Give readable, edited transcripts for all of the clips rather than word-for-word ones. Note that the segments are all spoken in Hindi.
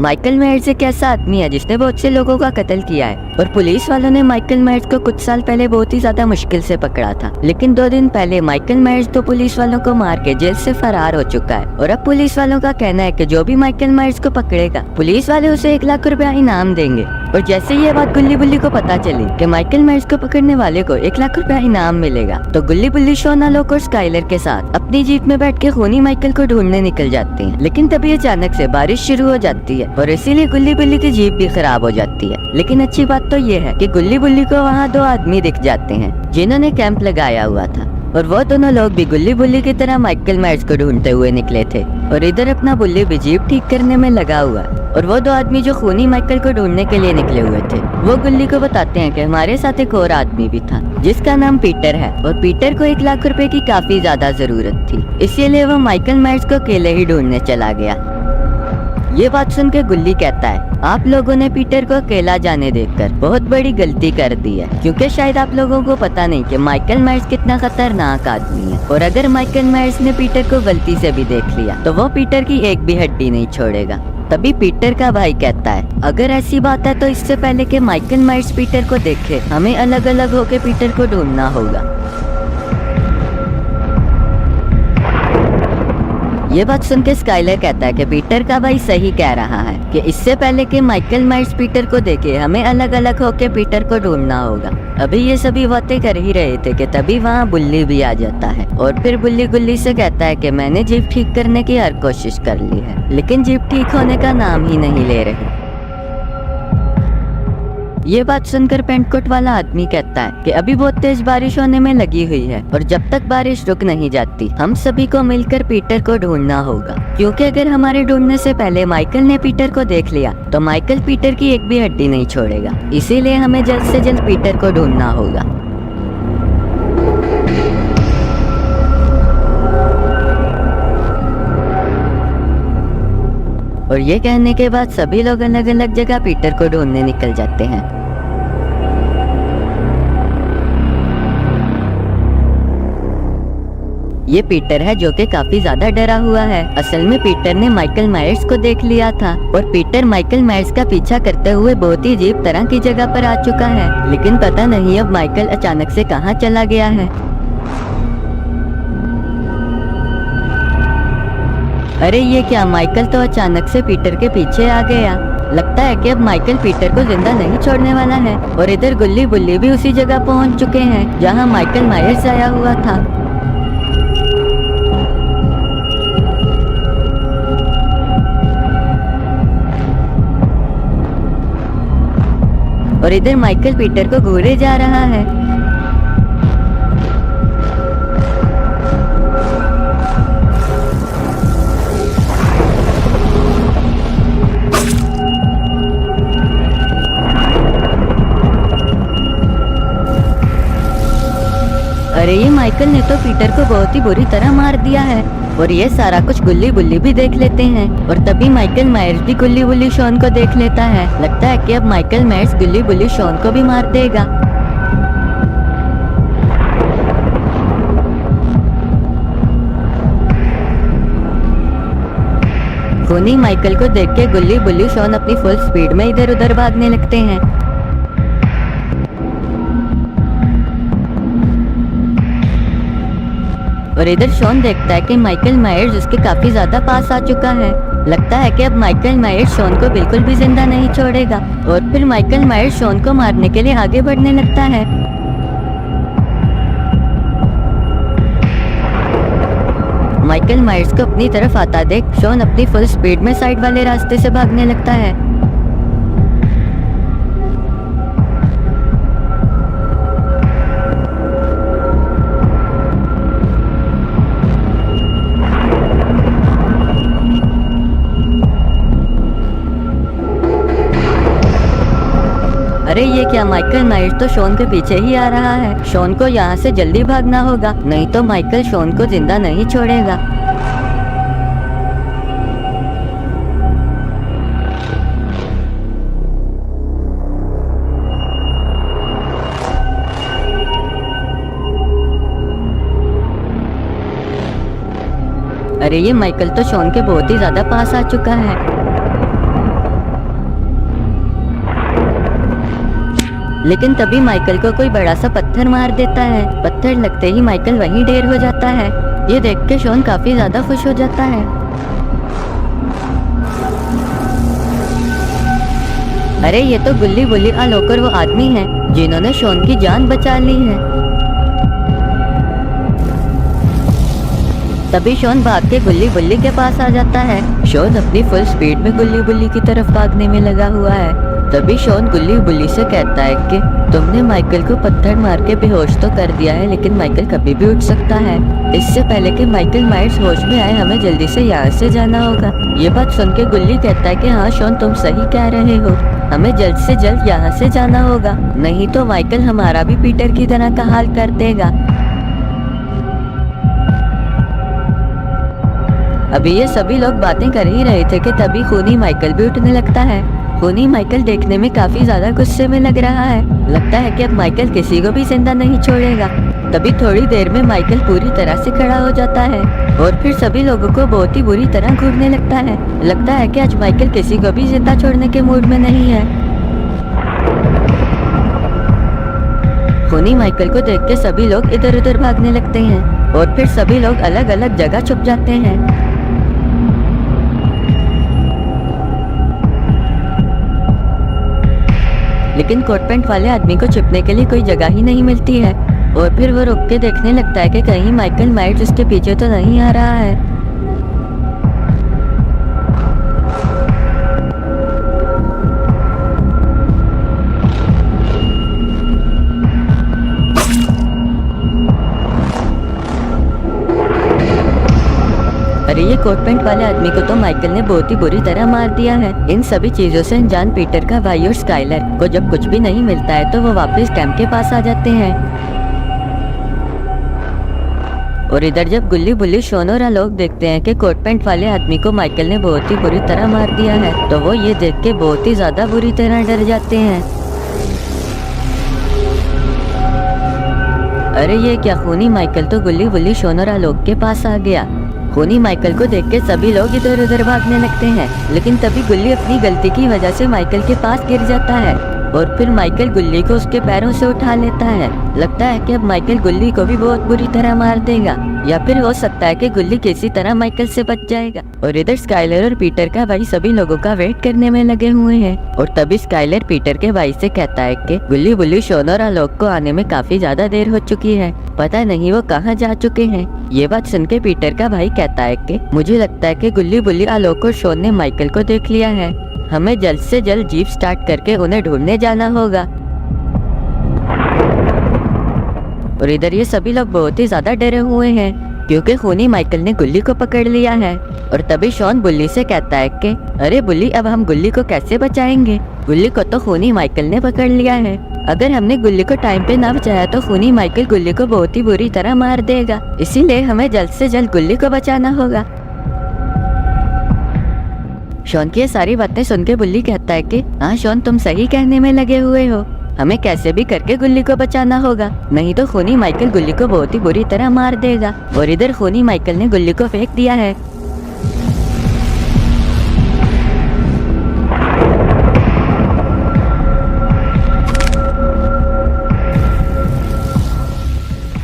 माइकल मायर्स एक ऐसा आदमी है जिसने बहुत से लोगों का कत्ल किया है और पुलिस वालों ने माइकल मायर्स को कुछ साल पहले बहुत ही ज्यादा मुश्किल से पकड़ा था। लेकिन 2 दिन पहले माइकल मायर्स तो पुलिस वालों को मार के जेल से फरार हो चुका है और अब पुलिस वालों का कहना है कि जो भी माइकल मायर्स को पकड़ेगा पुलिस वाले उसे 1 लाख रुपया इनाम देंगे। और जैसे ये बात गुल्ली बुल्ली को पता चली कि माइकल मायर्स को पकड़ने वाले को 1 लाख रुपया इनाम मिलेगा, तो गुल्ली बुल्ली शोना लोक और स्काइलर के साथ अपनी जीप में बैठ के खूनी माइकल को ढूंढने निकल जाती हैं। लेकिन तभी अचानक से बारिश शुरू हो जाती है और इसीलिए गुल्ली बुल्ली की जीप भी खराब हो जाती है। लेकिन अच्छी बात तो ये है कि गुल्ली बुल्ली को वहाँ 2 आदमी दिख जाते हैं जिन्होंने कैंप लगाया हुआ था और वो दोनों लोग भी गुल्ली बुल्ली की तरह माइकल मायर्स को ढूंढते हुए निकले थे। और इधर अपना बुल्ली भी जीप ठीक करने में लगा हुआ है और वो 2 आदमी जो खूनी माइकल को ढूंढने के लिए निकले हुए थे वो गुल्ली को बताते हैं कि हमारे साथ एक और आदमी भी था जिसका नाम पीटर है और पीटर को 1 लाख रुपए की काफी ज्यादा जरूरत थी, इसीलिए वो माइकल मायर्स को अकेले ही ढूंढने चला गया। ये बात सुन के गुल्ली कहता है, आप लोगों ने पीटर को अकेला जाने देकर बहुत बड़ी गलती कर दी है, क्योंकि शायद आप लोगों को पता नहीं कि माइकल मायर्स कितना खतरनाक आदमी है और अगर माइकल मायर्स ने पीटर को गलती से भी देख लिया तो वो पीटर की एक भी हड्डी नहीं छोड़ेगा। तभी पीटर का भाई कहता है, अगर ऐसी बात है तो इससे पहले कि माइकल मायर्स पीटर को देखे हमें अलग अलग होके पीटर को ढूंढना होगा। ये बात सुन के स्काइलर कहता है कि पीटर का भाई सही कह रहा है कि इससे पहले कि माइकल मायर्स पीटर को देखे हमें अलग अलग होके पीटर को ढूंढना होगा। अभी ये सभी बातें कर ही रहे थे कि तभी वहाँ बुल्ली भी आ जाता है और फिर बुल्ली गुल्ली से कहता है कि मैंने जीप ठीक करने की हर कोशिश कर ली है लेकिन जीप ठीक होने का नाम ही नहीं ले रही। ये बात सुनकर पेंटकोट वाला आदमी कहता है कि अभी बहुत तेज बारिश होने में लगी हुई है और जब तक बारिश रुक नहीं जाती हम सभी को मिलकर पीटर को ढूंढना होगा, क्योंकि अगर हमारे ढूंढने से पहले माइकल ने पीटर को देख लिया तो माइकल पीटर की एक भी हड्डी नहीं छोड़ेगा। इसीलिए हमें जल्द से जल्द पीटर को ढूंढना होगा। और ये कहने के बाद सभी लोग अलग अलग जगह पीटर को ढूंढने निकल जाते हैं। ये पीटर है जो कि काफी ज्यादा डरा हुआ है। असल में पीटर ने माइकल मायर्स को देख लिया था और पीटर माइकल मायर्स का पीछा करते हुए बहुत ही अजीब तरह की जगह पर आ चुका है, लेकिन पता नहीं अब माइकल अचानक से कहाँ चला गया है। अरे ये क्या, माइकल तो अचानक से पीटर के पीछे आ गया। लगता है कि अब माइकल पीटर को जिंदा नहीं छोड़ने वाला है। और इधर गुल्ली बुल्ली भी उसी जगह पहुंच चुके हैं जहां माइकल मायर्स आया हुआ था। और इधर माइकल पीटर को घूरे जा रहा है। अरे ये माइकल ने तो पीटर को बहुत ही बुरी तरह मार दिया है और ये सारा कुछ गुल्ली बुल्ली भी देख लेते हैं। और तभी माइकल मायर्स भी गुल्ली बुल्ली शॉन को देख लेता है। लगता है कि अब माइकल मायर्स गुल्ली बुल्ली शॉन को भी मार देगा। खूनी माइकल को देख के गुल्ली बुल्ली शॉन अपनी फुल स्पीड में इधर उधर भागने लगते हैं। और इधर शॉन देखता है कि माइकल मायर्स उसके काफी ज्यादा पास आ चुका है। लगता है कि अब माइकल मायर्स शॉन को बिल्कुल भी जिंदा नहीं छोड़ेगा और फिर माइकल मायर्स शॉन को मारने के लिए आगे बढ़ने लगता है। माइकल मायर्स को अपनी तरफ आता देख शॉन अपनी फुल स्पीड में साइड वाले रास्ते से भागने लगता है। अरे ये क्या, माइकल मायर्स तो शॉन के पीछे ही आ रहा है। शॉन को यहाँ से जल्दी भागना होगा, नहीं तो माइकल शॉन को जिंदा नहीं छोड़ेगा। अरे ये माइकल तो शॉन के बहुत ही ज्यादा पास आ चुका है। लेकिन तभी माइकल को कोई बड़ा सा पत्थर मार देता है। पत्थर लगते ही माइकल वहीं ढेर हो जाता है। ये देख के शॉन काफी ज्यादा खुश हो जाता है। अरे ये तो गुल्ली बुल्ली आलोक और वो आदमी हैं जिन्होंने शॉन की जान बचा ली है। तभी शॉन भाग के गुल्ली बुल्ली के पास आ जाता है। शॉन अपनी फुल स्पीड में गुल्ली बुल्ली की तरफ भागने में लगा हुआ है। तभी शॉन गुल्ली बुल्ली से कहता है कि तुमने माइकल को पत्थर मार के बेहोश तो कर दिया है, लेकिन माइकल कभी भी उठ सकता है। इससे पहले कि माइकल मायर्स होश में आए हमें जल्दी से यहाँ से जाना होगा। ये बात सुन के गुल्ली कहता है कि हाँ शॉन, तुम सही कह रहे हो, हमें जल्द से जल्द यहाँ से जाना होगा, नहीं तो माइकल हमारा भी पीटर की तरह का हाल कर देगा। अभी ये सभी लोग बातें कर ही रहे थे कि तभी खूनी माइकल भी उठने लगता है। खूनी माइकल देखने में काफी ज्यादा गुस्से में लग रहा है। लगता है कि अब माइकल किसी को भी जिंदा नहीं छोड़ेगा। तभी थोड़ी देर में माइकल पूरी तरह से खड़ा हो जाता है और फिर सभी लोगों को बहुत ही बुरी तरह घूरने लगता है। लगता है कि आज माइकल किसी को भी जिंदा छोड़ने के मूड में नहीं है। खूनी माइकल को देख के सभी लोग इधर उधर भागने लगते हैं और फिर सभी लोग अलग अलग जगह छुप जाते हैं। लेकिन कोट पैंट वाले आदमी को छिपने के लिए कोई जगह ही नहीं मिलती है और फिर वो रुक के देखने लगता है कि कहीं माइकल मायर्स उसके पीछे तो नहीं आ रहा है। अरे ये कोट पैंट वाले आदमी को तो माइकल ने बहुत ही बुरी तरह मार दिया है। इन सभी चीजों से अनजान पीटर का भाई और स्काइलर को जब कुछ भी नहीं मिलता है तो वो वापस कैंप के पास आ जाते हैं। और इधर जब गुल्ली बुल्ली शॉन और आलोक देखते हैं कि कोट पैंट वाले आदमी को माइकल ने बहुत ही बुरी तरह मार दिया है तो वो ये देख के बहुत ही ज्यादा बुरी तरह डर जाते हैं। अरे ये क्या, खूनी माइकल तो गुल्ली बुल्ली शॉन और आलोक के पास आ गया। खूनी माइकल को देख के सभी लोग इधर उधर भागने लगते हैं, लेकिन तभी गुल्ली अपनी गलती की वजह से माइकल के पास गिर जाता है और फिर माइकल गुल्ली को उसके पैरों से उठा लेता है। लगता है कि अब माइकल गुल्ली को भी बहुत बुरी तरह मार देगा या फिर हो सकता है कि गुल्ली किसी तरह माइकल से बच जाएगा। और इधर स्काइलर और पीटर का भाई सभी लोगों का वेट करने में लगे हुए हैं और तभी स्काइलर पीटर के भाई से कहता है कि गुल्ली बुल्ली शॉन और आलोक को आने में काफी ज्यादा देर हो चुकी है, पता नहीं वो कहाँ जा चुके हैं। ये बात सुन के पीटर का भाई कहता है कि मुझे लगता है कि गुल्ली बुल्ली आलोक और शॉन ने माइकल को देख लिया है, हमें जल्द से जल्द जीप स्टार्ट करके उन्हें ढूंढने जाना होगा। और इधर ये सभी लोग बहुत ही ज्यादा डरे हुए हैं क्योंकि खूनी माइकल ने गुल्ली को पकड़ लिया है। और तभी शॉन बुल्ली से कहता है कि अरे बुल्ली, अब हम गुल्ली को कैसे बचाएंगे, गुल्ली को तो खूनी माइकल ने पकड़ लिया है, अगर हमने गुल्ली को टाइम पे ना बचाया तो खूनी माइकल गुल्ली को बहुत ही बुरी तरह मार देगा, इसीलिए हमें जल्द से जल्द गुल्ली को बचाना होगा। शॉन की ये सारी बातें सुन के बुल्ली कहता है कि हाँ शॉन, तुम सही कहने में लगे हुए हो, हमें कैसे भी करके गुल्ली को बचाना होगा, नहीं तो खूनी माइकल गुल्ली को बहुत ही बुरी तरह मार देगा। और इधर खूनी माइकल ने गुल्ली को फेंक दिया है।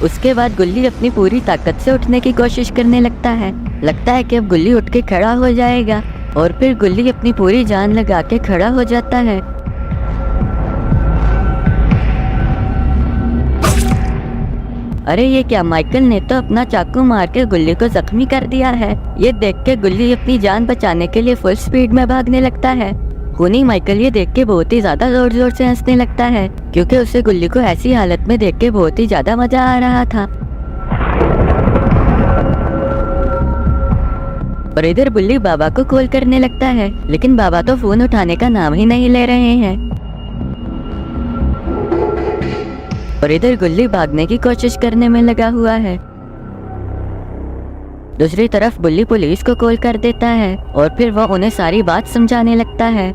उसके बाद गुल्ली अपनी पूरी ताकत से उठने की कोशिश करने लगता है। लगता है कि अब गुल्ली उठ के खड़ा हो जाएगा और फिर गुल्ली अपनी पूरी जान लगा के खड़ा हो जाता है। अरे ये क्या, माइकल ने तो अपना चाकू मार के गुल्ली को जख्मी कर दिया है। ये देख के गुल्ली अपनी जान बचाने के लिए फुल स्पीड में भागने लगता है। खूनी माइकल ये देख के बहुत ही ज्यादा जोर जोर से हंसने लगता है क्योंकि उसे गुल्ली को ऐसी हालत में देख के बहुत ही ज्यादा मजा आ रहा था। और इधर बुल्ली बाबा को कॉल करने लगता है, लेकिन बाबा तो फोन उठाने का नाम ही नहीं ले रहे हैं। और इधर गुल्ली भागने की कोशिश करने में लगा हुआ है। दूसरी तरफ बुल्ली पुलिस को कॉल कर देता है और फिर वो उन्हें सारी बात समझाने लगता है।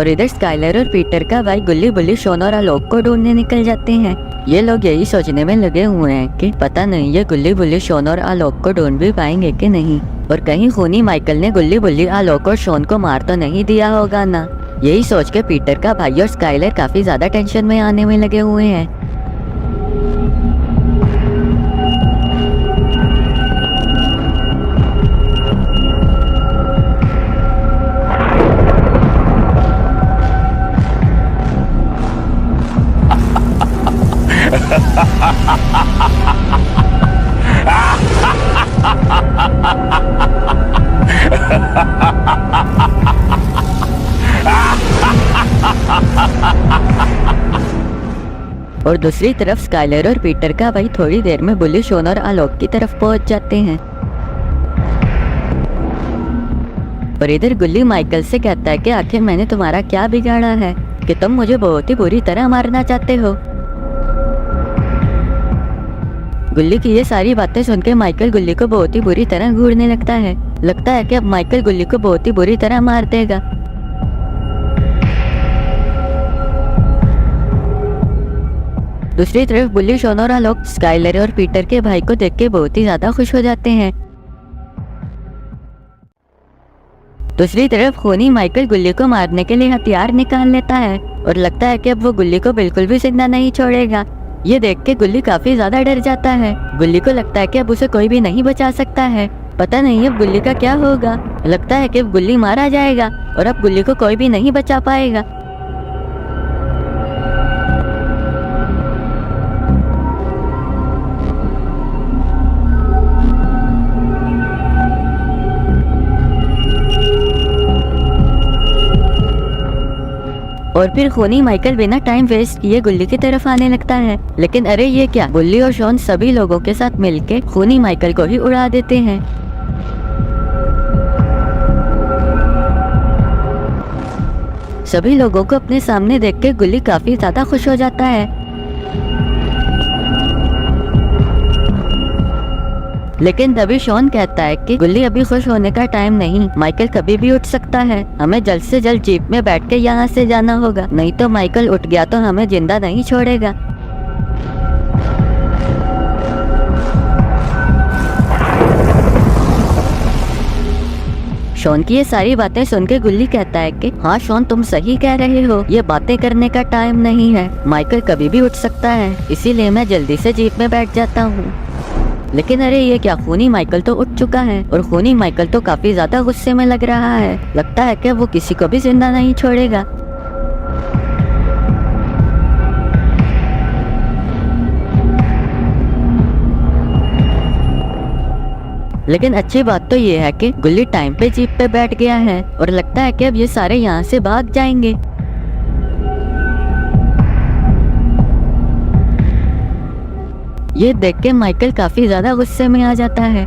और इधर स्काइलर और पीटर का भाई गुल्ली बुल्ली शॉन और आलोक को ढूंढने निकल जाते हैं। ये लोग यही सोचने में लगे हुए हैं कि पता नहीं ये गुल्ली बुल्ली शॉन और आलोक को ढूंढ भी पाएंगे कि नहीं, और कहीं खूनी माइकल ने गुल्ली बुल्ली आलोक और शॉन को मार तो नहीं दिया होगा ना। यही सोच के पीटर का भाई और स्काइलर काफी ज्यादा टेंशन में आने में लगे हुए हैं। और दूसरी तरफ स्काइलर और पीटर का भाई थोड़ी देर में बुल्ली शॉन और आलोक की तरफ पहुंच जाते हैं। और इधर गुल्ली माइकल से कहता है कि आखिर मैंने तुम्हारा क्या बिगाड़ा है कि तुम मुझे बहुत ही बुरी तरह मारना चाहते हो। गुल्ली की ये सारी बातें सुनकर माइकल गुल्ली को बहुत ही बुरी तरह घूरने लगता है कि अब माइकल गुल्ली को बहुत ही बुरी तरह मार देगा। दूसरी तरफ बुल्ली शॉन और आलोक स्काइलर और पीटर के भाई को देख के बहुत ही ज्यादा खुश हो जाते हैं। दूसरी तरफ खूनी माइकल गुल्ली को मारने के लिए हथियार निकाल लेता है और लगता है कि अब वो गुल्ली को बिल्कुल भी जिंदा नहीं छोड़ेगा। ये देख के गुल्ली काफी ज्यादा डर जाता है। गुल्ली को लगता है कि अब उसे कोई भी नहीं बचा सकता है। पता नहीं अब गुल्ली का क्या होगा। लगता है कि अब गुल्ली मारा जाएगा और अब गुल्ली को कोई भी नहीं बचा पाएगा। और फिर खूनी माइकल बिना टाइम वेस्ट किए गुल्ली की तरफ आने लगता है, लेकिन अरे ये क्या, बुल्ली और शॉन सभी लोगों के साथ मिलके खूनी माइकल को ही उड़ा देते हैं। सभी लोगों को अपने सामने देख के गुल्ली काफी ज्यादा खुश हो जाता है। लेकिन तभी शॉन कहता है कि गुल्ली अभी खुश होने का टाइम नहीं, माइकल कभी भी उठ सकता है, हमें जल्द से जल्द जीप में बैठ के यहाँ से जाना होगा, नहीं तो माइकल उठ गया तो हमें जिंदा नहीं छोड़ेगा। शॉन की ये सारी बातें सुन के गुल्ली कहता है कि हाँ शॉन तुम सही कह रहे हो, ये बातें करने का टाइम नहीं है, माइकल कभी भी उठ सकता है, इसीलिए मैं जल्दी से जीप में बैठ जाता हूँ। लेकिन अरे ये क्या, खूनी माइकल तो उठ चुका है और खूनी माइकल तो काफी ज्यादा गुस्से में लग रहा है। लगता है कि वो किसी को भी जिंदा नहीं छोड़ेगा। लेकिन अच्छी बात तो ये है कि गुल्ली टाइम पे जीप पे बैठ गया है और लगता है कि अब ये सारे यहाँ से भाग जाएंगे। ये देख के माइकल काफी ज्यादा गुस्से में आ जाता है।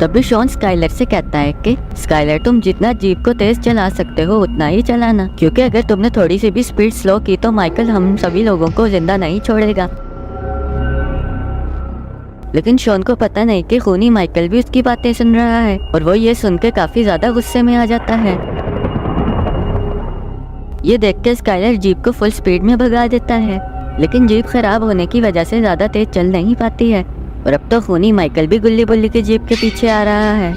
तभी शॉन स्काइलर से कहता है कि स्काइलर तुम जितना जीप को तेज चला सकते हो उतना ही चलाना, क्योंकि अगर तुमने थोड़ी सी भी स्पीड स्लो की तो माइकल हम सभी लोगों को जिंदा नहीं छोड़ेगा। लेकिन शॉन को पता नहीं कि खूनी माइकल भी उसकी बातें सुन रहा है और वो ये सुनकर काफी ज्यादा गुस्से में आ जाता है। ये देख के स्काइलर जीप को फुल स्पीड में भगा देता है, लेकिन जीप खराब होने की वजह से ज्यादा तेज चल नहीं पाती है और अब तो खूनी माइकल भी गुल्ली बुल्ली की जीप के पीछे आ रहा है।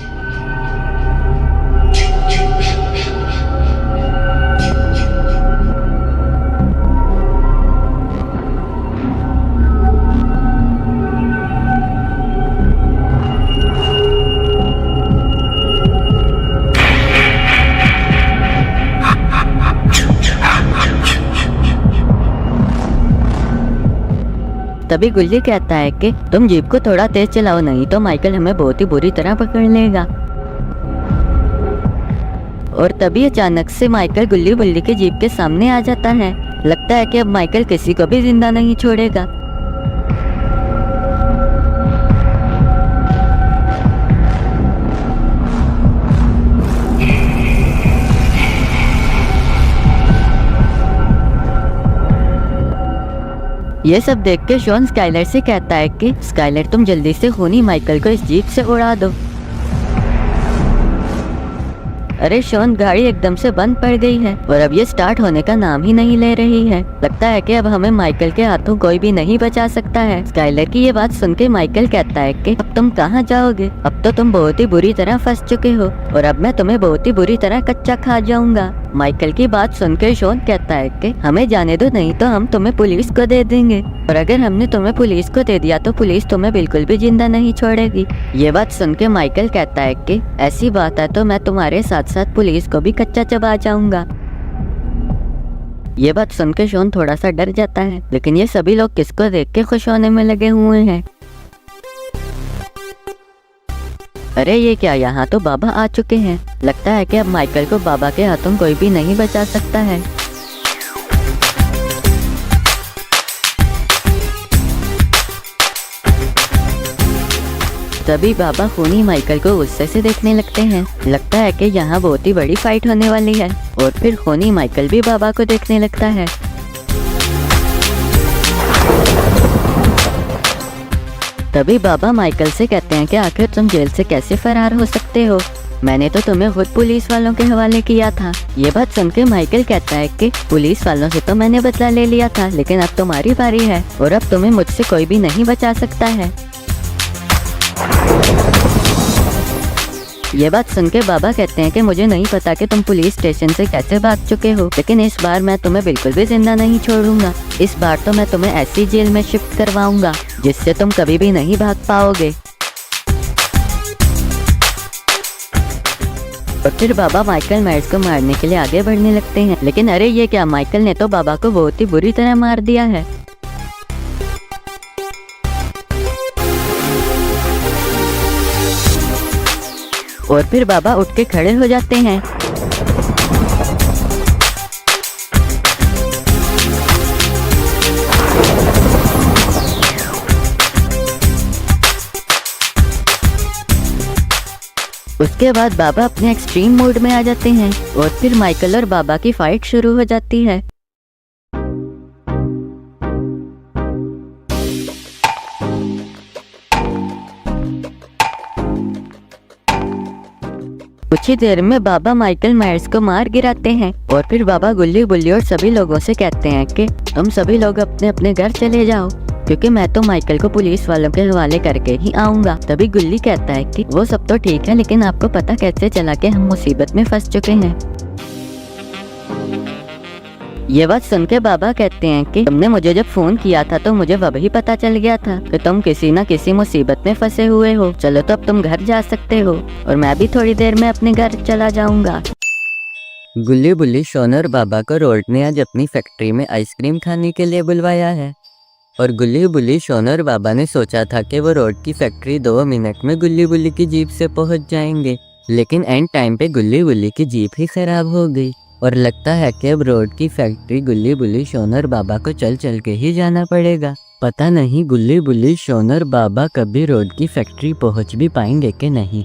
तभी गुल्ली कहता है कि तुम जीप को थोड़ा तेज चलाओ, नहीं तो माइकल हमें बहुत ही बुरी तरह पकड़ लेगा। और तभी अचानक से माइकल गुल्ली बुल्ली के जीप के सामने आ जाता है। लगता है कि अब माइकल किसी को भी जिंदा नहीं छोड़ेगा। ये सब देख के शॉन स्काइलर से कहता है कि स्काइलर तुम जल्दी से खूनी माइकल को इस जीप से उड़ा दो। अरे शॉन, गाड़ी एकदम से बंद पड़ गई है और अब ये स्टार्ट होने का नाम ही नहीं ले रही है। लगता है कि अब हमें माइकल के हाथों कोई भी नहीं बचा सकता है। स्काइलर की ये बात सुन के माइकल कहता है कि अब तुम कहाँ जाओगे? अब तो तुम बहुत ही बुरी तरह फंस चुके हो और अब मैं तुम्हें बहुत ही बुरी तरह कच्चा खा जाऊंगा। माइकल की बात सुनकर शॉन कहता है कि हमें जाने दो, नहीं तो हम तुम्हें पुलिस को दे देंगे, और अगर हमने तुम्हें पुलिस को दे दिया तो पुलिस तुम्हें बिल्कुल भी जिंदा नहीं छोड़ेगी। ये बात सुन के माइकल कहता है कि ऐसी बात है तो मैं तुम्हारे साथ साथ पुलिस को भी कच्चा चबा जाऊंगा। ये बात सुनकर शॉन थोड़ा सा डर जाता है, लेकिन ये सभी लोग किसको देख के खुश होने में लगे हुए हैं। अरे ये क्या, यहाँ तो बाबा आ चुके हैं। लगता है कि अब माइकल को बाबा के हाथों कोई भी नहीं बचा सकता है। तभी बाबा खूनी माइकल को गुस्से से देखने लगते हैं। लगता है कि यहाँ बहुत ही बड़ी फाइट होने वाली है और फिर खूनी माइकल भी बाबा को देखने लगता है। तभी बाबा माइकल से कहते हैं कि आखिर तुम जेल से कैसे फरार हो सकते हो? मैंने तो तुम्हें खुद पुलिस वालों के हवाले किया था। ये बात सुन के माइकल कहता है कि पुलिस वालों से तो मैंने बदला ले लिया था, लेकिन अब तुम्हारी बारी है और अब तुम्हें मुझसे कोई भी नहीं बचा सकता है। ये बात सुन के बाबा कहते हैं कि मुझे नहीं पता कि तुम पुलिस स्टेशन से कैसे भाग चुके हो, लेकिन इस बार मैं तुम्हें बिल्कुल भी जिंदा नहीं छोड़ूंगा। इस बार तो मैं तुम्हें ऐसी जेल में शिफ्ट करवाऊंगा जिससे तुम कभी भी नहीं भाग पाओगे। और फिर बाबा माइकल मायर्स को मारने के लिए आगे बढ़ने लगते हैं, लेकिन अरे ये क्या, माइकल ने तो बाबा को बहुत ही बुरी तरह मार दिया है। और फिर बाबा उठ के खड़े हो जाते हैं। उसके बाद बाबा अपने एक्सट्रीम मोड में आ जाते हैं और फिर माइकल और बाबा की फाइट शुरू हो जाती है। कुछ ही देर में बाबा माइकल मायर्स को मार गिराते हैं और फिर बाबा गुल्ली बुल्ली और सभी लोगों से कहते हैं कि तुम सभी लोग अपने अपने घर चले जाओ, क्योंकि मैं तो माइकल को पुलिस वालों के हवाले करके ही आऊंगा। तभी गुल्ली कहता है कि वो सब तो ठीक है, लेकिन आपको पता कैसे चला कि हम मुसीबत में फंस चुके हैं? ये बात सुन के बाबा कहते हैं कि तुमने मुझे जब फोन किया था तो मुझे वही पता चल गया था कि तुम किसी न किसी मुसीबत में फंसे हुए हो। चलो तो अब तुम घर जा सकते हो और मैं भी थोड़ी देर में अपने घर चला जाऊंगा। गुल्ली बुल्ली, शॉन और बाबा को रोड ने आज अपनी फैक्ट्री में आइसक्रीम खाने के लिए बुलवाया है और गुल्ली बुल्ली, शॉन और बाबा ने सोचा था कि वो रोड की फैक्ट्री 2 मिनट में गुल्ली बुल्ली की जीप से पहुंच जाएंगे, लेकिन एंड टाइम पे गुल्ली बुल्ली की जीप ही खराब हो गई और लगता है कि अब रोड की फैक्ट्री गुल्ली बुल्ली, शॉन और बाबा को चल चल के ही जाना पड़ेगा। पता नहीं गुल्ली बुल्ली, शॉन और बाबा कभी रोड की फैक्ट्री पहुंच भी पाएंगे कि नहीं।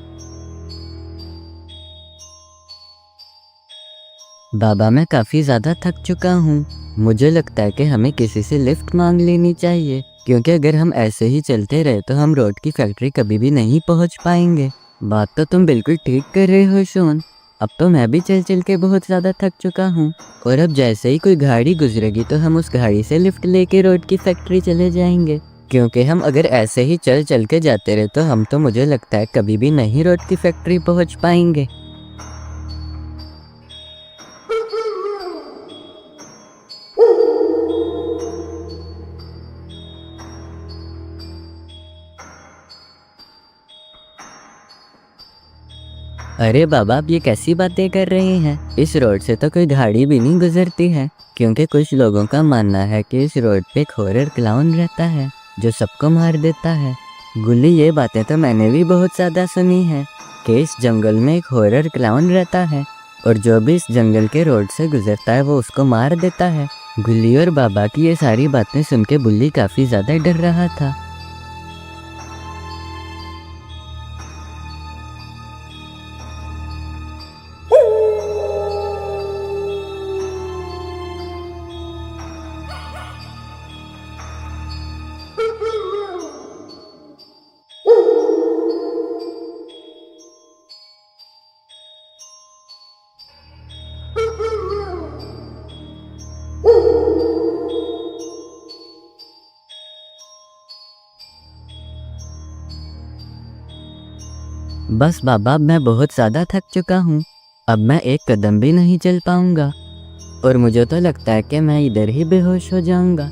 बाबा, मैं काफ़ी ज़्यादा थक चुका हूँ। मुझे लगता है कि हमें किसी से लिफ्ट मांग लेनी चाहिए, क्योंकि अगर हम ऐसे ही चलते रहे तो हम रोड की फैक्ट्री कभी भी नहीं पहुँच पाएंगे। बात तो तुम बिल्कुल ठीक कर रहे हो शॉन। अब तो मैं भी चल चल के बहुत ज़्यादा थक चुका हूँ और अब जैसे ही कोई गाड़ी गुजरेगी तो हम उस गाड़ी से लिफ्ट लेके रोड की फैक्ट्री चले जाएंगे, क्योंकि हम अगर ऐसे ही चल चल के जाते रहे तो हम तो मुझे लगता है कभी भी नहीं रोड की फैक्ट्री पहुँच पाएंगे। अरे बाबा, आप ये कैसी बातें कर रहे हैं? इस रोड से तो कोई गाड़ी भी नहीं गुजरती है, क्योंकि कुछ लोगों का मानना है कि इस रोड पे एक हॉरर क्लाउन रहता है जो सबको मार देता है। गुल्ली, ये बातें तो मैंने भी बहुत ज़्यादा सुनी है कि इस जंगल में एक हॉरर क्लाउन रहता है और जो भी इस जंगल के रोड से गुजरता है वो उसको मार देता है। गुल्ली और बाबा की ये सारी बातें सुन के बुल्ली काफ़ी ज़्यादा डर रहा था। बस बाबा, मैं बहुत ज़्यादा थक चुका हूँ। अब मैं एक कदम भी नहीं चल पाऊंगा और मुझे तो लगता है कि मैं इधर ही बेहोश हो जाऊंगा।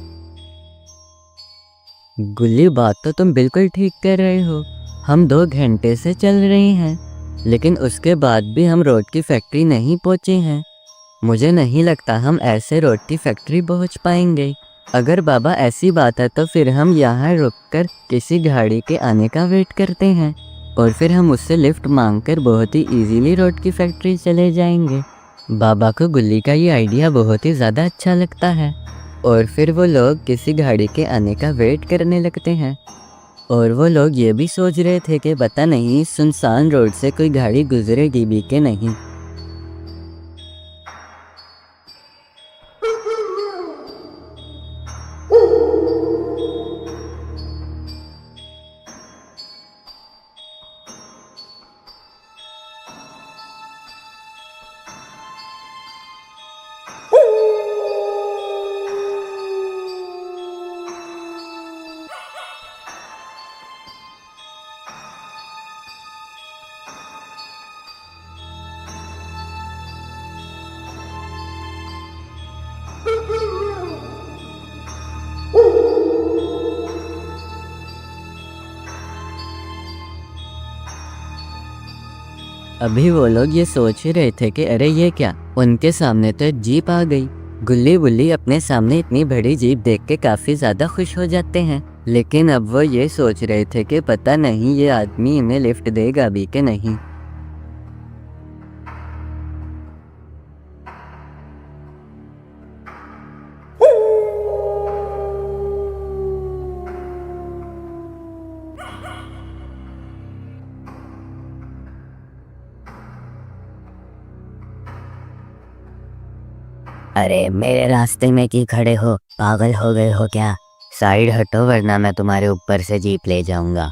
गुल्ली, बात तो तुम बिल्कुल ठीक कर रहे हो। हम 2 घंटे से चल रहे हैं, लेकिन उसके बाद भी हम रोड की फैक्ट्री नहीं पहुँचे हैं। मुझे नहीं लगता हम ऐसे रोड की फैक्ट्री पहुँच पाएंगे। अगर बाबा ऐसी बात है तो फिर हम यहाँ रुककर किसी गाड़ी के आने का वेट करते हैं और फिर हम उससे लिफ्ट मांगकर बहुत ही इजीली रोड की फैक्ट्री चले जाएंगे। बाबा को गुल्ली का ये आइडिया बहुत ही ज़्यादा अच्छा लगता है और फिर वो लोग किसी गाड़ी के आने का वेट करने लगते हैं। और वो लोग ये भी सोच रहे थे कि पता नहीं सुनसान रोड से कोई गाड़ी गुजरेगी भी कि नहीं। अभी वो लोग ये सोच ही रहे थे कि अरे ये क्या, उनके सामने तो एक जीप आ गई। गुल्ली बुल्ली अपने सामने इतनी बड़ी जीप देख के काफ़ी ज़्यादा खुश हो जाते हैं, लेकिन अब वो ये सोच रहे थे कि पता नहीं ये आदमी इन्हें लिफ्ट देगा भी कि नहीं। अरे मेरे रास्ते में क्यों खड़े हो, पागल हो गए हो क्या? साइड हटो वरना मैं तुम्हारे ऊपर से जीप ले जाऊंगा।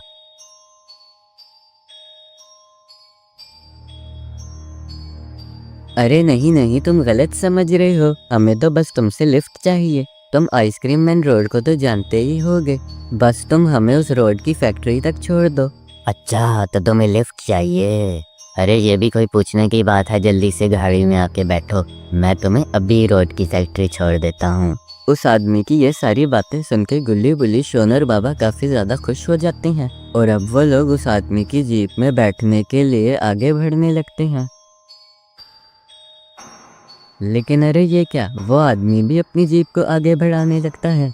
अरे नहीं नहीं, तुम गलत समझ रहे हो, हमें तो बस तुमसे लिफ्ट चाहिए। तुम आइसक्रीम मैन रोड को तो जानते ही होगे, बस तुम हमें उस रोड की फैक्ट्री तक छोड़ दो। अच्छा, तो तुम्हें लिफ्ट चाहिए? अरे ये भी कोई पूछने की बात है, जल्दी से गाड़ी में आके बैठो, मैं तुम्हें अभी रोड की फैक्ट्री छोड़ देता हूँ। उस आदमी की ये सारी बातें सुन के गुल्ली बुल्ली शोनर बाबा काफ़ी ज़्यादा खुश हो जाते हैं और अब वो लोग उस आदमी की जीप में बैठने के लिए आगे बढ़ने लगते हैं। लेकिन अरे ये क्या, वो आदमी भी अपनी जीप को आगे बढ़ाने लगता है।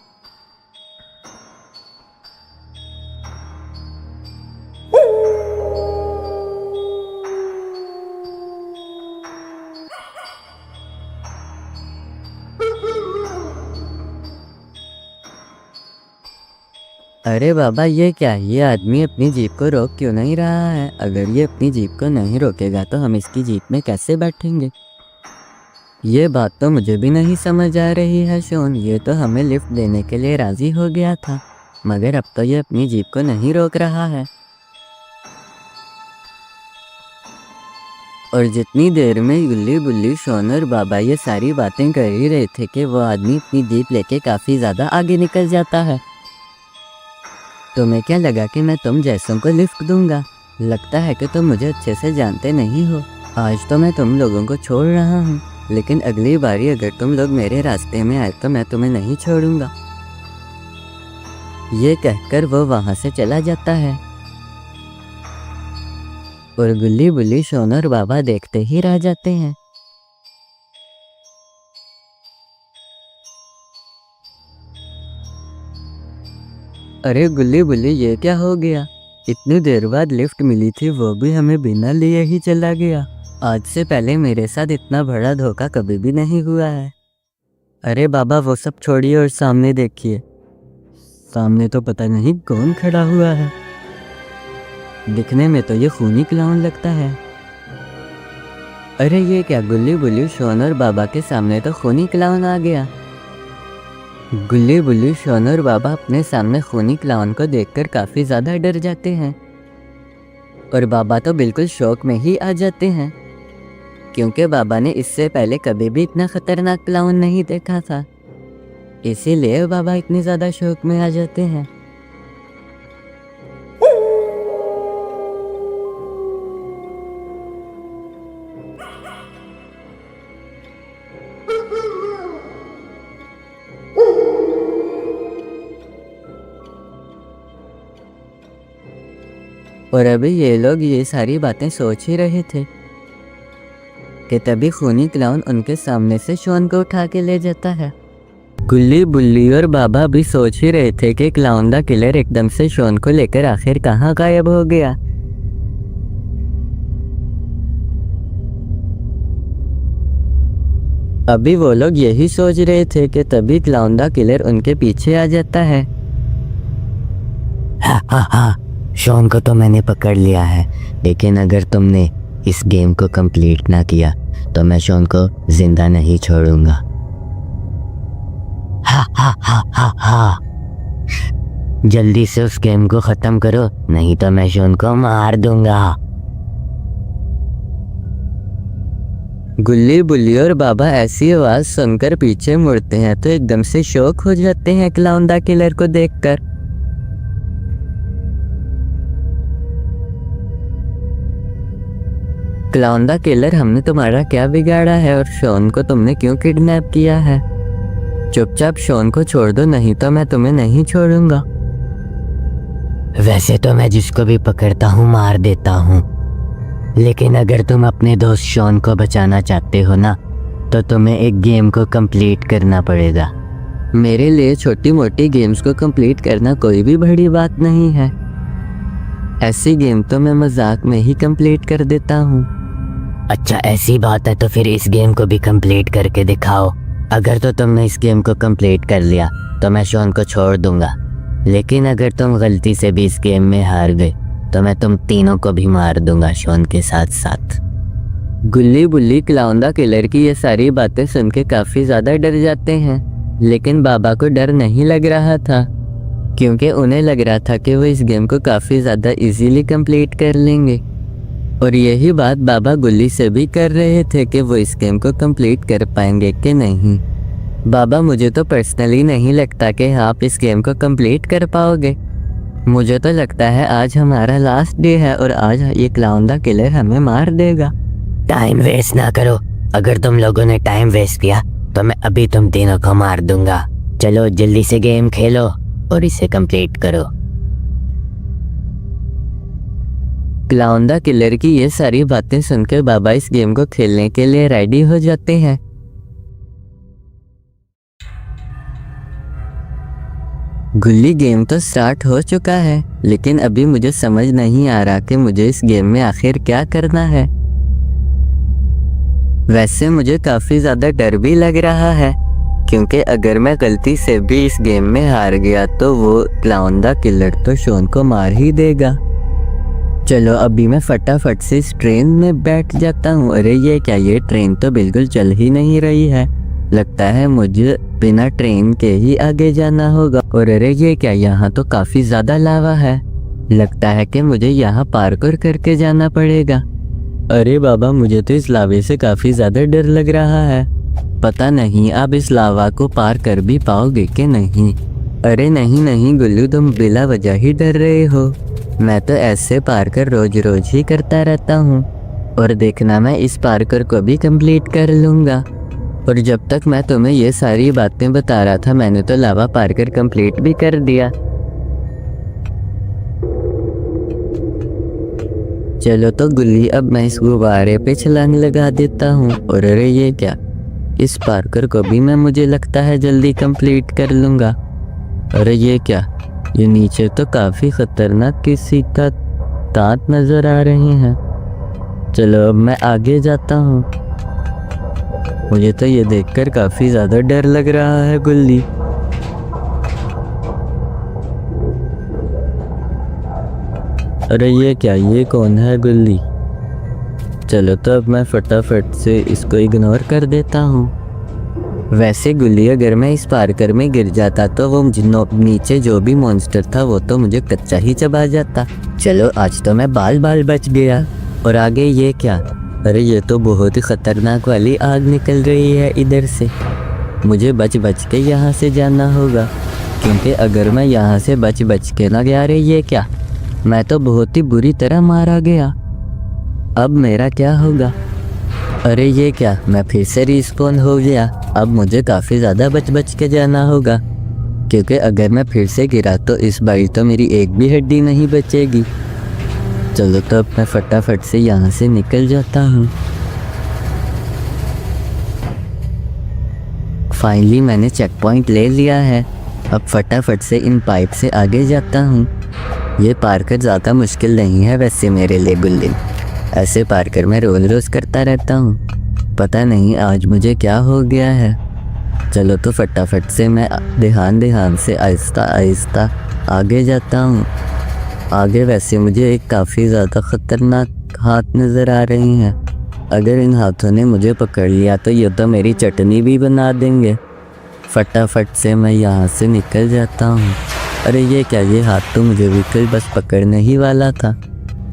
अरे बाबा ये क्या, ये आदमी अपनी जीप को रोक क्यों नहीं रहा है? अगर ये अपनी जीप को नहीं रोकेगा तो हम इसकी जीप में कैसे बैठेंगे? ये बात तो मुझे भी नहीं समझ आ रही है शोन, ये तो हमें लिफ्ट देने के लिए राज़ी हो गया था, मगर अब तो ये अपनी जीप को नहीं रोक रहा है। और जितनी देर में गुल्ली बुल्ली शोन और बाबा ये सारी बातें कर ही रहे थे कि वो आदमी अपनी जीप लेके काफ़ी ज़्यादा आगे निकल जाता है। तुम्हें क्या लगा कि मैं तुम जैसों को लिफ्ट दूंगा? लगता है कि तुम मुझे अच्छे से जानते नहीं हो। आज तो मैं तुम लोगों को छोड़ रहा हूँ, लेकिन अगली बारी अगर तुम लोग मेरे रास्ते में आए तो मैं तुम्हें नहीं छोड़ूंगा। ये कहकर वो वहाँ से चला जाता है और गुल्ली बुल्ली शोन और बाबा देखते ही रह जाते हैं। अरे गुल्ली बुल्ली, ये क्या हो गया? इतनी देर बाद लिफ्ट मिली थी, वो भी हमें बिना लिए ही चला गया। आज से पहले मेरे साथ इतना बड़ा धोखा कभी भी नहीं हुआ है। अरे बाबा वो सब छोड़िए और सामने देखिए, सामने तो पता नहीं कौन खड़ा हुआ है। दिखने में तो ये खूनी क्लाउन लगता है। अरे ये क्या, गुल्ली बुल्ली शोन और बाबा के सामने तो खूनी क्लाउन आ गया। गुल्ली बुल्ली शोन और बाबा अपने सामने खूनी क्लाउन को देखकर काफ़ी ज़्यादा डर जाते हैं और बाबा तो बिल्कुल शौक में ही आ जाते हैं, क्योंकि बाबा ने इससे पहले कभी भी इतना खतरनाक क्लाउन नहीं देखा था, इसीलिए बाबा इतने ज़्यादा शौक में आ जाते हैं। और अभी ये लोग ये सारी बातें सोच ही रहे थे कि तभी खूनी क्लाउन उनके सामने से शॉन को उठा के ले जाता है। गुल्ली, बुल्ली और बाबा भी सोच ही रहे थे कि क्लाउन द किलर एकदम से शॉन को लेकर आखिर कहाँ गायब हो गया। अभी वो लोग यही सोच रहे थे कि तभी क्लाउन द किलर उनके पीछे आ जाता है। हाँ, शॉन को तो मैंने पकड़ लिया है, लेकिन अगर तुमने इस गेम को कंप्लीट ना किया तो मैं शॉन को जिंदा नहीं छोड़ूंगा। हा। जल्दी से उस गेम को खत्म करो, नहीं तो मैं शॉन को मार दूंगा। गुल्ली, बुल्ली और बाबा ऐसी आवाज सुनकर पीछे मुड़ते हैं तो एकदम से शॉक हो जाते हैं क्लाउन द किलर को देखकर। क्लाउन द किलर, हमने तुम्हारा क्या बिगाड़ा है और शॉन को तुमने क्यों किडनैप किया है? चुपचाप शॉन को छोड़ दो, नहीं तो मैं तुम्हें नहीं छोड़ूंगा। वैसे तो मैं जिसको भी पकड़ता हूँ मार देता हूँ, लेकिन अगर तुम अपने दोस्त शॉन को बचाना चाहते हो ना, तो तुम्हें एक गेम को कंप्लीट करना पड़ेगा। मेरे लिए छोटी मोटी गेम्स को कंप्लीट करना कोई भी बड़ी बात नहीं है। ऐसी गेम तो मैं मजाक में ही कंप्लीट कर देता हूँ। अच्छा, ऐसी बात है तो फिर इस गेम को भी कंप्लीट करके दिखाओ। अगर तो तुमने इस गेम को कंप्लीट कर लिया तो मैं शॉन को छोड़ दूंगा, लेकिन अगर तुम गलती से भी इस गेम में हार गए तो मैं तुम तीनों को भी मार दूंगा शॉन के साथ साथ। गुल्ली, बुल्ली क्लाउन द किलर की ये सारी बातें सुन के काफ़ी ज़्यादा डर जाते हैं, लेकिन बाबा को डर नहीं लग रहा था क्योंकि उन्हें लग रहा था कि वो इस गेम को काफ़ी ज़्यादा इजीली कंप्लीट कर लेंगे। और यही बात बाबा गुल्ली से भी कर रहे थे कि वो इस गेम को कंप्लीट कर पाएंगे कि नहीं। बाबा, मुझे तो पर्सनली नहीं लगता कि आप इस गेम को कंप्लीट कर पाओगे। मुझे तो लगता है आज हमारा लास्ट डे है और आज ये क्लाउन द किलर हमें मार देगा। टाइम वेस्ट ना करो, अगर तुम लोगों ने टाइम वेस्ट किया तो मैं अभी तुम तीनों को मार दूंगा। चलो जल्दी से गेम खेलो और इसे कंप्लीट करो। क्लाउन द किलर की ये सारी बातें सुनकर बाबा इस गेम को खेलने के लिए रेडी हो जाते हैं। गुल्ली, गेम तो स्टार्ट हो चुका है, लेकिन अभी मुझे समझ नहीं आ रहा कि मुझे इस गेम में आखिर क्या करना है। वैसे मुझे काफ़ी ज़्यादा डर भी लग रहा है क्योंकि अगर मैं गलती से भी इस गेम में हार गया तो वो क्लाउन द किलर तो शॉन को मार ही देगा। चलो अभी मैं फटाफट से इस ट्रेन में बैठ जाता हूँ। अरे ये क्या, ये ट्रेन तो बिल्कुल चल ही नहीं रही है। लगता है मुझे बिना ट्रेन के ही आगे जाना होगा। और अरे ये क्या, यहाँ तो काफ़ी ज़्यादा लावा है। लगता है कि मुझे यहाँ पार्कोर करके जाना पड़ेगा। अरे बाबा, मुझे तो इस लावे से काफ़ी ज़्यादा डर लग रहा है। पता नहीं अब इस लावा को पार कर भी पाओगे कि नहीं। अरे नहीं गुल्लू, तुम बिला वजह ही डर रहे हो। मैं तो ऐसे पार्कर रोज रोज ही करता रहता हूँ और देखना मैं इस पार्कर को भी कंप्लीट कर लूँगा। और जब तक मैं तुम्हें ये सारी बातें बता रहा था मैंने तो लावा पार्कर कंप्लीट भी कर दिया। चलो तो गुल्ली, अब मैं इस गुब्बारे पे छलांग लगा देता हूँ। और अरे ये क्या, इस पार्कर को भी मैं मुझे लगता है जल्दी कंप्लीट कर लूँगा। अरे ये क्या, ये नीचे तो काफ़ी ख़तरनाक किसी का दांत नज़र आ रहे हैं। चलो अब मैं आगे जाता हूँ। मुझे तो ये देखकर काफ़ी ज़्यादा डर लग रहा है गुल्ली। अरे ये क्या, ये कौन है गुल्ली? चलो तो अब मैं फटाफट से इसको इग्नोर कर देता हूँ। वैसे गुल्ली, अगर मैं इस पार्कर में गिर जाता तो वो नीचे जो भी मॉन्स्टर था वो तो मुझे कच्चा ही चबा जाता। चलो आज तो मैं बाल बच गया। और आगे ये क्या, अरे ये तो बहुत ही ख़तरनाक वाली आग निकल रही है इधर से। मुझे बच के यहाँ से जाना होगा क्योंकि अगर मैं यहाँ से बच के ना गया, अरे ये क्या, मैं तो बहुत ही बुरी तरह मारा गया। अब मेरा क्या होगा? अरे ये क्या, मैं फिर से रिस्पॉन हो गया। अब मुझे काफ़ी ज़्यादा बच के जाना होगा क्योंकि अगर मैं फिर से गिरा तो इस बार तो मेरी एक भी हड्डी नहीं बचेगी। चलो तो अब मैं फटाफट से यहाँ से निकल जाता हूँ। फाइनली मैंने चेक पॉइंट ले लिया है। अब फटाफट से इन पाइप से आगे जाता हूँ। ये पार कर ज़्यादा मुश्किल नहीं है वैसे मेरे लिए गुल्ली। ऐसे पार कर मैं रोज़ करता रहता हूँ। पता नहीं आज मुझे क्या हो गया है। चलो तो फटाफट से मैं ध्यान से आहिस्ता आहिस्ता आगे जाता हूँ। आगे वैसे मुझे एक काफ़ी ज़्यादा ख़तरनाक हाथ नज़र आ रही हैं। अगर इन हाथों ने मुझे पकड़ लिया तो ये तो मेरी चटनी भी बना देंगे। फटाफट से मैं यहाँ से निकल जाता हूँ। अरे ये क्या, ये हाथ तो मुझे बिल्कुल बस पकड़ने ही वाला था।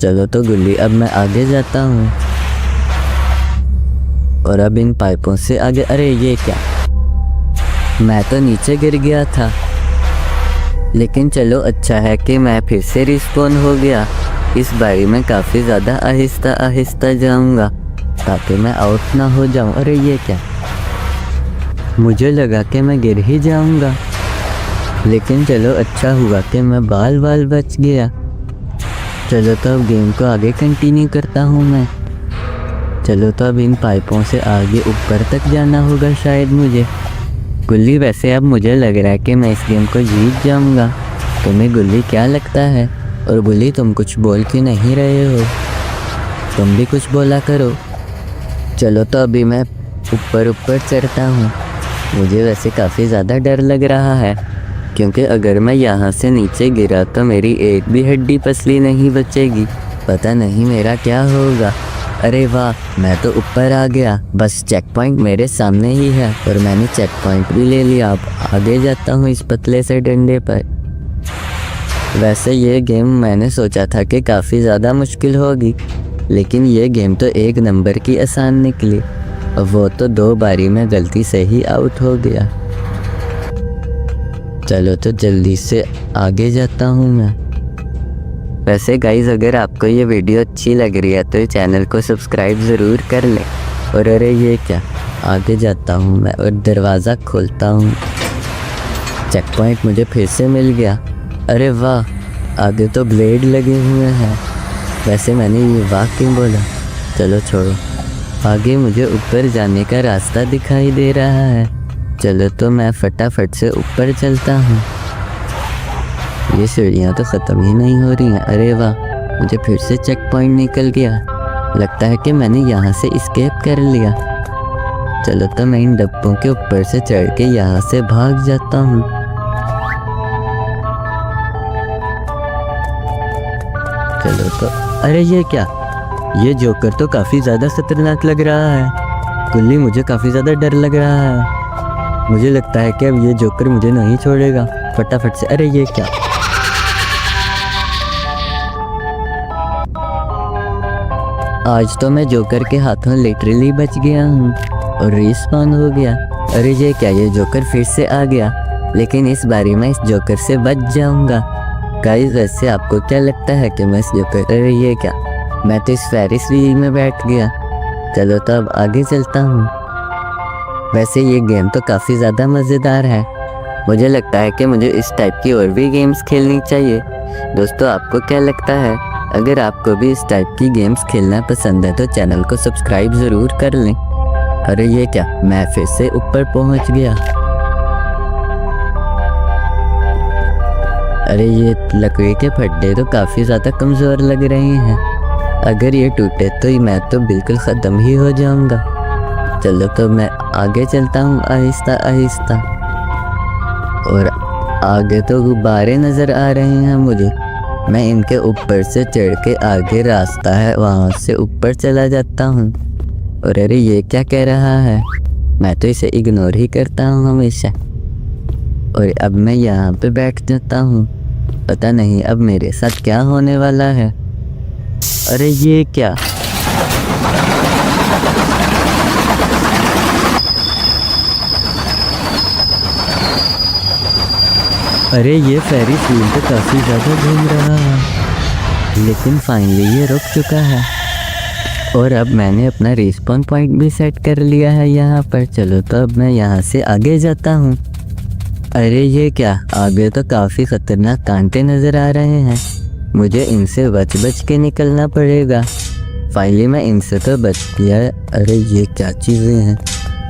चलो तो गुल्ली अब मैं आगे जाता हूँ और अब इन पाइपों से आगे। अरे ये क्या, मैं तो नीचे गिर गया था। लेकिन चलो अच्छा है कि मैं फिर से रिस्पॉन हो गया। इस बारी मैं काफ़ी ज़्यादा आहिस्ता आहिस्ता जाऊँगा ताकि मैं आउट ना हो जाऊँ। अरे ये क्या, मुझे लगा कि मैं गिर ही जाऊँगा, लेकिन चलो अच्छा हुआ कि मैं बाल बच गया। चलो तो अब गेम को आगे कंटिन्यू करता हूँ मैं। चलो तो अब इन पाइपों से आगे ऊपर तक जाना होगा शायद मुझे। गुल्ली वैसे अब मुझे लग रहा है कि मैं इस गेम को जीत जाऊंगा। तुम्हें गुल्ली क्या लगता है? और गुल्ली तुम कुछ बोल क्यों नहीं रहे हो? तुम भी कुछ बोला करो। चलो तो अभी मैं ऊपर चढ़ता हूँ। मुझे वैसे काफ़ी ज़्यादा डर लग रहा है क्योंकि अगर मैं यहाँ से नीचे गिरा तो मेरी एक भी हड्डी पसली नहीं बचेगी। पता नहीं मेरा क्या होगा। अरे वाह, मैं तो ऊपर आ गया। बस चेक पॉइंट मेरे सामने ही है और मैंने चेक पॉइंट भी ले लिया। अब आगे जाता हूँ इस पतले से डंडे पर। वैसे ये गेम मैंने सोचा था कि काफ़ी ज़्यादा मुश्किल होगी, लेकिन ये गेम तो एक नंबर की आसान निकली। वो तो 2 बारी में गलती से ही आउट हो गया। चलो तो जल्दी से आगे जाता हूँ मैं। वैसे गाइज़ अगर आपको ये वीडियो अच्छी लग रही है तो चैनल को सब्सक्राइब ज़रूर कर लें। और अरे ये क्या, आगे जाता हूँ मैं और दरवाज़ा खोलता हूँ। चेक पॉइंट मुझे फिर से मिल गया। अरे वाह, आगे तो ब्लेड लगे हुए हैं। वैसे मैंने ये वाह क्यों बोला? चलो छोड़ो। आगे मुझे ऊपर जाने का रास्ता दिखाई दे रहा है। चलो तो मैं फटाफट से ऊपर चलता हूँ। ये सीढ़ियाँ तो ख़त्म ही नहीं हो रही हैं। अरे वाह, मुझे फिर से चेक पॉइंट निकल गया। लगता है कि मैंने यहाँ से एस्केप कर लिया। चलो तो मैं इन डब्बों के ऊपर से चढ़ के यहाँ से भाग जाता हूँ। चलो तो अरे ये क्या, ये जोकर तो काफ़ी ज़्यादा खतरनाक लग रहा है। गुल्ली मुझे काफ़ी ज़्यादा डर लग रहा है। मुझे लगता है कि अब ये जोकर मुझे नहीं छोड़ेगा। फटाफट से। अरे ये क्या, आज तो मैं जोकर के हाथों लिटरली बच गया हूँ और रिस्पॉन हो गया। अरे ये क्या, ये जोकर फिर से आ गया, लेकिन इस बारी मैं इस जोकर से बच जाऊँगा। गाइस वैसे आपको क्या लगता है कि मैं इस जोकर, अरे ये क्या, मैं तो इस फेरिस व्हील में बैठ गया। चलो तो अब आगे चलता हूँ। वैसे ये गेम तो काफ़ी ज़्यादा मज़ेदार है। मुझे लगता है कि मुझे इस टाइप की और भी गेम्स खेलनी चाहिए। दोस्तों आपको क्या लगता है? अगर आपको भी इस टाइप की गेम्स खेलना पसंद है तो चैनल को सब्सक्राइब ज़रूर कर लें। अरे ये क्या, मैं फिर से ऊपर पहुंच गया। अरे ये लकड़ी के फड्डे तो काफ़ी ज़्यादा कमज़ोर लग रहे हैं। अगर ये टूटे तो मैं तो बिल्कुल ख़त्म ही हो जाऊंगा। चलो तो मैं आगे चलता हूँ आहिस्ता आहिस्ता। और आगे तो गुब्बारे नज़र आ रहे हैं मुझे। मैं इनके ऊपर से चढ़ के आगे रास्ता है वहाँ से ऊपर चला जाता हूँ। और अरे ये क्या कह रहा है? मैं तो इसे इग्नोर ही करता हूँ हमेशा। और अब मैं यहाँ पे बैठ जाता हूँ। पता नहीं अब मेरे साथ क्या होने वाला है। अरे ये क्या, अरे ये फेरिस व्हील तो काफ़ी ज़्यादा घूम रहा है, लेकिन फाइनली ये रुक चुका है। और अब मैंने अपना रिस्पॉन पॉइंट भी सेट कर लिया है यहाँ पर। चलो तो अब मैं यहाँ से आगे जाता हूँ। अरे ये क्या, आगे तो काफ़ी ख़तरनाक कांटे नज़र आ रहे हैं। मुझे इनसे बच बच के निकलना पड़ेगा। फाइनली मैं इनसे तो बच गया। अरे ये क्या चीज़ें हैं,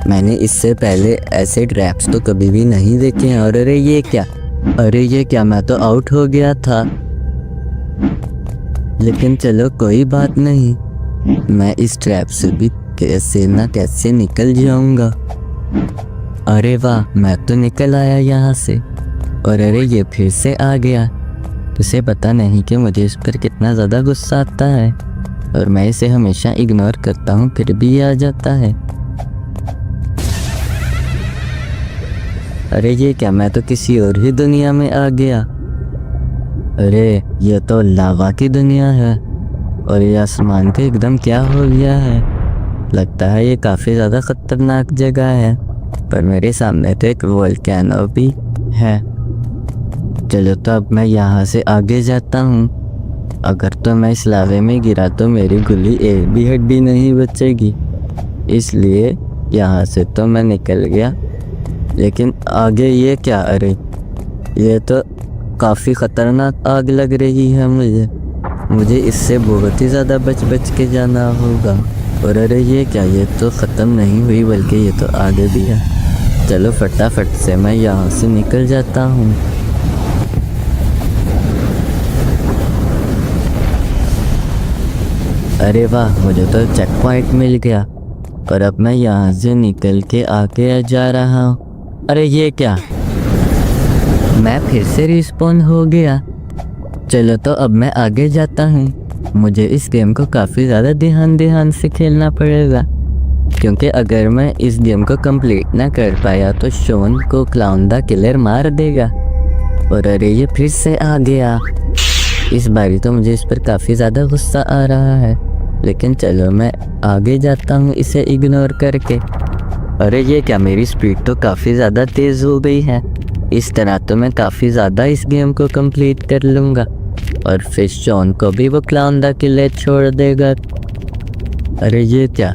मैंने इससे पहले ऐसे ट्रैप्स तो कभी भी नहीं देखे हैं। और अरे ये क्या, मैं तो आउट हो गया था। लेकिन चलो कोई बात नहीं, मैं इस ट्रैप से भी कैसे ना कैसे निकल जाऊंगा। अरे वाह, मैं तो निकल आया यहाँ से। और अरे ये फिर से आ गया। उसे पता नहीं कि मुझे इस पर कितना ज़्यादा गुस्सा आता है, और मैं इसे हमेशा इग्नोर करता हूँ, फिर भी ये आ जाता है। अरे ये क्या, मैं तो किसी और ही दुनिया में आ गया। अरे ये तो लावा की दुनिया है, और ये आसमान पे एकदम क्या हो गया है। लगता है ये काफ़ी ज़्यादा ख़तरनाक जगह है, पर मेरे सामने तो एक वोल्केनो भी है। चलो तो अब मैं यहाँ से आगे जाता हूँ। अगर तो मैं इस लावे में गिरा तो मेरी गुली एक भी हड्डी नहीं बचेगी, इसलिए यहाँ से तो मैं निकल गया। लेकिन आगे ये क्या, अरे ये तो काफ़ी ख़तरनाक आग लग रही है मुझे इससे बहुत ही ज़्यादा बच बच के जाना होगा। और अरे ये क्या, ये तो ख़त्म नहीं हुई बल्कि ये तो आगे भी है। चलो फटाफट से मैं यहाँ से निकल जाता हूँ। अरे वाह, मुझे तो चेक पॉइंट मिल गया, और अब मैं यहाँ से निकल के आगे जा रहा हूँ। अरे ये क्या, मैं फिर से रिस्पॉन हो गया। चलो तो अब मैं आगे जाता हूँ। मुझे इस गेम को काफ़ी ज़्यादा ध्यान से खेलना पड़ेगा, क्योंकि अगर मैं इस गेम को कंप्लीट ना कर पाया तो शॉन को क्लाउन द किलर मार देगा। और अरे ये फिर से आ गया। इस बारी तो मुझे इस पर काफ़ी ज़्यादा गुस्सा आ रहा है, लेकिन चलो मैं आगे जाता हूँ इसे इग्नोर करके। अरे ये क्या, मेरी स्पीड तो काफ़ी ज़्यादा तेज़ हो गई है। इस तरह तो मैं काफ़ी ज़्यादा इस गेम को कंप्लीट कर लूँगा, और फिर शॉन को भी वो क्लाउन द किलर छोड़ देगा। अरे ये क्या,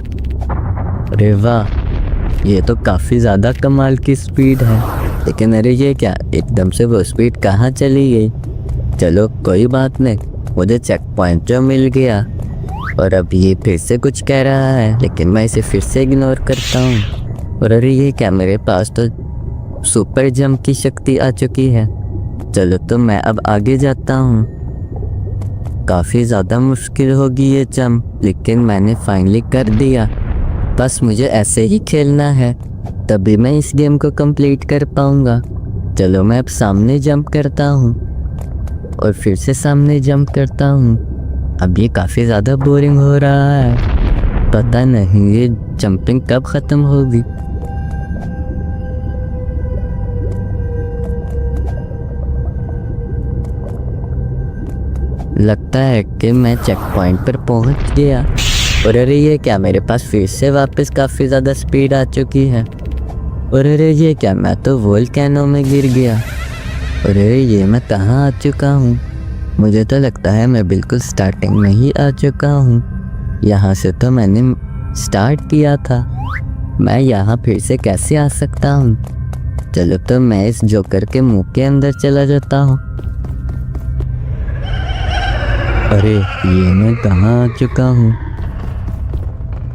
अरे वाह, ये तो काफ़ी ज़्यादा कमाल की स्पीड है। लेकिन अरे ये क्या, एकदम से वो स्पीड कहाँ चली गई। चलो कोई बात नहीं, मुझे चेक पॉइंट जो मिल गया। और अब ये फिर से कुछ कह रहा है, लेकिन मैं इसे फिर से इग्नोर करता हूँ। और अरे ये क्या, मेरे पास तो सुपर जंप की शक्ति आ चुकी है। चलो तो मैं अब आगे जाता हूँ। काफ़ी ज़्यादा मुश्किल होगी ये जंप, लेकिन मैंने फाइनली कर दिया। बस मुझे ऐसे ही खेलना है, तभी मैं इस गेम को कंप्लीट कर पाऊँगा। चलो मैं अब सामने जंप करता हूँ, और फिर से सामने जंप करता हूँ। अब ये काफ़ी ज़्यादा बोरिंग हो रहा है, पता नहीं ये जंपिंग कब ख़त्म होगी। लगता है कि मैं चेक पॉइंट पर पहुंच गया। और अरे ये क्या, मेरे पास फिर से वापस काफ़ी ज़्यादा स्पीड आ चुकी है। और अरे ये क्या, मैं तो वोल्केनो में गिर गया। और अरे ये मैं कहाँ आ चुका हूँ। मुझे तो लगता है मैं बिल्कुल स्टार्टिंग में ही आ चुका हूँ। यहाँ से तो मैंने स्टार्ट किया था, मैं यहाँ फिर से कैसे आ सकता हूँ। चलो तो मैं इस जोकर के मुंह के अंदर चला जाता हूँ। अरे ये मैं कहाँ आ चुका हूँ,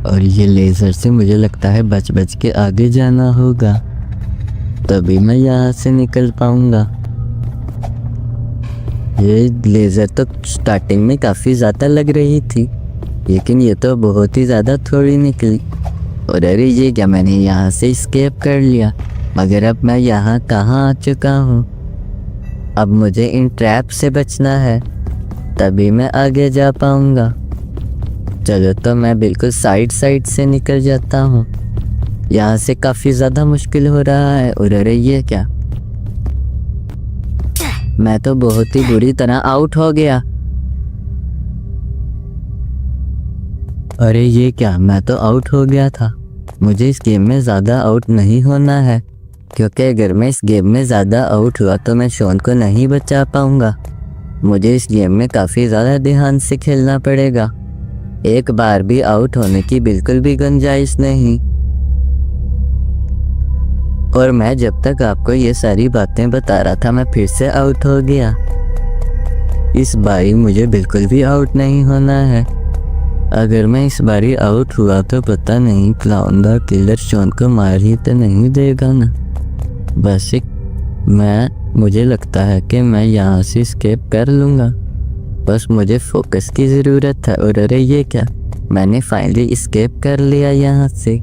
और ये लेज़र से मुझे लगता है बच बच के आगे जाना होगा, तभी मैं यहाँ से निकल पाऊँगा। ये लेज़र तो स्टार्टिंग में काफ़ी ज़्यादा लग रही थी, लेकिन ये तो बहुत ही ज़्यादा थोड़ी निकली। और अरे ये क्या, मैंने यहाँ से एस्केप कर लिया, मगर अब मैं यहाँ कहाँ आ चुका हूँ। अब मुझे इन ट्रैप से बचना है, तभी मैं आगे जा पाऊँगा। चलो तो मैं बिल्कुल साइड से निकल जाता हूँ। यहाँ से काफ़ी ज़्यादा मुश्किल हो रहा है। और अरे ये क्या, मैं तो बहुत ही बुरी तरह आउट हो गया। अरे ये क्या, मैं तो आउट हो गया था। मुझे इस गेम में ज़्यादा आउट नहीं होना है, क्योंकि अगर मैं इस गेम में ज़्यादा आउट हुआ तो मैं शॉन को नहीं बचा पाऊँगा। मुझे इस गेम में काफ़ी ज़्यादा ध्यान से खेलना पड़ेगा। एक बार भी आउट होने की बिल्कुल भी गुंजाइश नहीं। और मैं जब तक आपको ये सारी बातें बता रहा था, मैं फिर से आउट हो गया। इस बारी मुझे बिल्कुल भी आउट नहीं होना है। अगर मैं इस बारी आउट हुआ तो पता नहीं क्लाउन द किलर शॉन को मार ही तो नहीं देगा ना। बस मुझे लगता है कि मैं यहाँ से स्केप कर लूँगा। बस मुझे फोकस की ज़रूरत है। और अरे ये क्या, मैंने फाइनली स्केप कर लिया यहाँ से।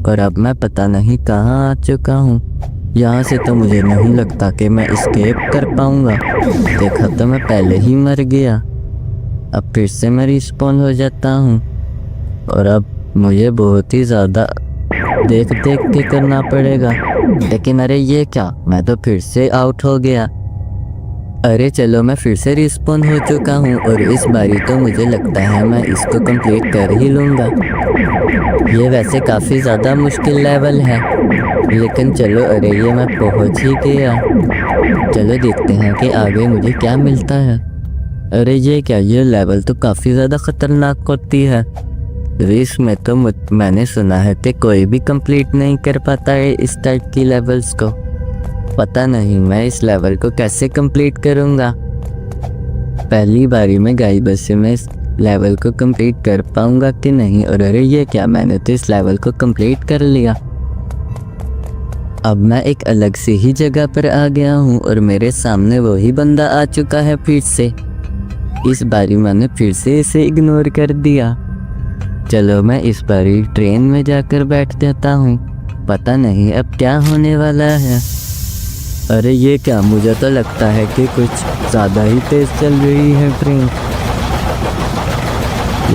और अब मैं पता नहीं कहाँ आ चुका हूँ। यहाँ से तो मुझे नहीं लगता कि मैं स्केप कर पाऊँगा। देखा तो मैं पहले ही मर गया। अब फिर से मैं रिस्पॉन हो जाता हूँ और अब मुझे बहुत ही ज़्यादा देख के करना पड़ेगा। लेकिन अरे ये क्या, मैं तो फिर से आउट हो गया। अरे चलो, मैं फिर से रिस्पॉन हो चुका हूँ और इस बारी तो मुझे लगता है मैं इसको कंप्लीट कर ही लूँगा। ये वैसे काफ़ी ज़्यादा मुश्किल लेवल है, लेकिन चलो, अरे ये मैं पहुँच ही गया। चलो देखते हैं कि आगे मुझे क्या मिलता है। अरे ये क्या, ये लेवल तो काफ़ी ज़्यादा ख़तरनाक होती है। रेस में तो मैंने सुना है कि कोई भी कंप्लीट नहीं कर पाता है इस टाइप की लेवल्स को। पता नहीं मैं इस लेवल को कैसे कंप्लीट करूँगा। पहली बारी में गाइस, बस मैं इस लेवल को कंप्लीट कर पाऊँगा कि नहीं। और अरे ये क्या, मैंने तो इस लेवल को कंप्लीट कर लिया। अब मैं एक अलग सी ही जगह पर आ गया हूँ और मेरे सामने वही बंदा आ चुका है फिर से। इस बारी मैंने फिर से इसे इग्नोर कर दिया। चलो, मैं इस बारी ट्रेन में जाकर बैठ जाता हूँ। पता नहीं अब क्या होने वाला है। अरे ये क्या, मुझे तो लगता है कि कुछ ज़्यादा ही तेज़ चल रही है ट्रेन,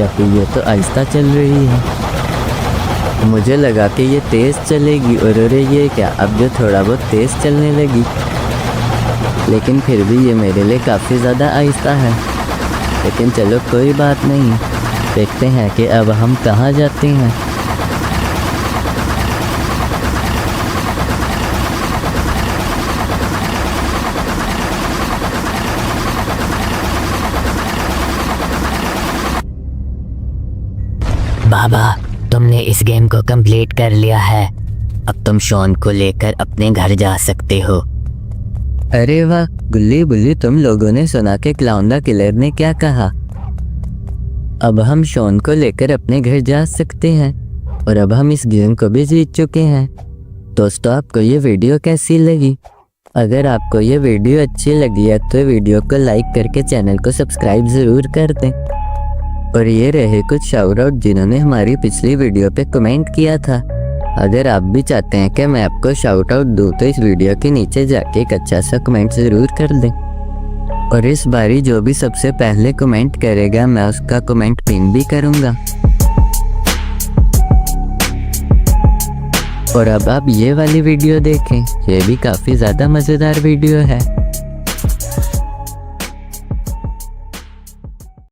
या फिर ये तो आहिस्ता चल रही है। मुझे लगा कि ये तेज़ चलेगी और अरे ये क्या, अब जो थोड़ा बहुत तेज़ चलने लगी, लेकिन फिर भी ये मेरे लिए काफ़ी ज़्यादा आहिस्ता है। लेकिन चलो कोई बात नहीं, देखते हैं कि अब हम कहाँ जाते हैं। बाबा, तुमने इस गेम को कंप्लीट कर लिया है। अब तुम शॉन को लेकर अपने घर जा सकते हो। अरे वाह गुल्ली बुल्ली, तुम लोगों ने सुना कि क्लाउन द किलर ने क्या कहा। अब हम शॉन को लेकर अपने घर जा सकते हैं और अब हम इस गेम को भी जीत चुके हैं। दोस्तों, आपको ये वीडियो कैसी लगी? अगर आपको ये वीडियो अच्छी लगी है तो वीडियो को लाइक करके चैनल को सब्सक्राइब ज़रूर कर दें। और ये रहे कुछ शाउट आउट जिन्होंने हमारी पिछली वीडियो पे कमेंट किया था। अगर आप भी चाहते हैं कि मैं आपको शाउट आउट दूँ तो इस वीडियो के नीचे जाके एक अच्छा सा कमेंट ज़रूर कर दें। और इस बारी जो भी सबसे पहले कमेंट करेगा मैं उसका कमेंट पिन भी करूँगा। और अब आप ये वाली वीडियो देखें, ये भी काफ़ी ज़्यादा मज़ेदार वीडियो है।